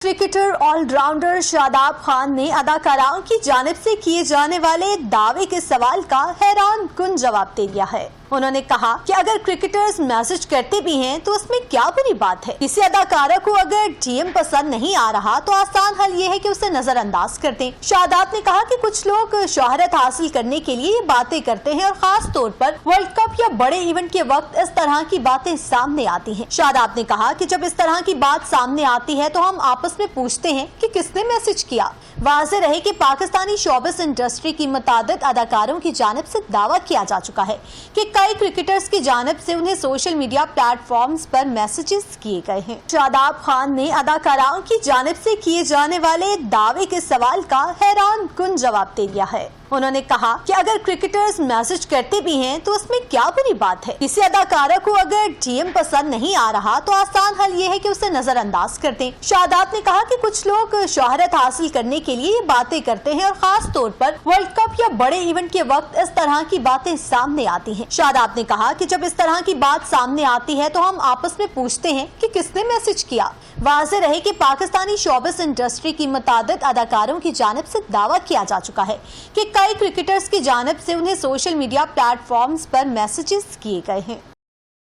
Cricketer allrounder Shadab Khan ने अदाकाराओं की जानिब से किए जाने वाले दावे के सवाल का हैरान कुन जवाब दे दिया है। उन्होंने कहा कि अगर क्रिकेटर्स मैसेज करते भी हैं तो उसमें क्या बुरी बात है। किसी अदाकारा को अगर डीएम पसंद नहीं आ रहा तो आसान हल ये है कि उसे नजरअंदाज कर दें। शादाब ने कहा कि कुछ लोग शोहरत हासिल करने के लिए ये बातें करते हैं और खास तौर पर वर्ल्ड कप या बड़े इवेंट के वक्त इस तरह की बातें सामने आती हैं। शादाब ने कहा कि जब इस तरह की बात सामने आती है तो हम आपस में पूछते हैं कि किसने मैसेज किया। वाज़ेह रहे कि पाकिस्तानी शोबिस इंडस्ट्री की मुतादिद अदाकारों की जानिब से दावा किया जा चुका है कि कई क्रिकेटर्स की जानिब से उन्हें सोशल मीडिया प्लेटफॉर्म्स पर मैसेजेस किए गए हैं। शादाब खान ने अदाकाराओं की जानिब से किए जाने वाले दावे के सवाल का हैरान कुन जवाब दे दिया है। उन्होंने कहा कि अगर क्रिकेटर्स मैसेज करते भी हैं तो उसमें क्या बुरी बात है। किसी अदाकारा को अगर डीएम पसंद नहीं आ रहा तो आसान हल ये है कि उसे नजरअंदाज कर दें। शादाब ने कहा कि कुछ लोग शोहरत हासिल करने के लिए ये बातें करते हैं और खास तौर पर वर्ल्ड कप या बड़े इवेंट के वक्त इस तरह की बातें सामने आती हैं। शादाब ने कहा कि जब इस तरह की बात सामने आती है तो हम आपस में पूछते हैं कि किसने मैसेज किया। वाज़ेह रहे कि पाकिस्तानी शोबिस इंडस्ट्री की मुतादिद अदाकारों की जानिब से दावा किया जा चुका है कि कई क्रिकेटर्स की जानिब से उन्हें सोशल मीडिया प्लेटफॉर्म्स पर मैसेजेस किए गए हैं।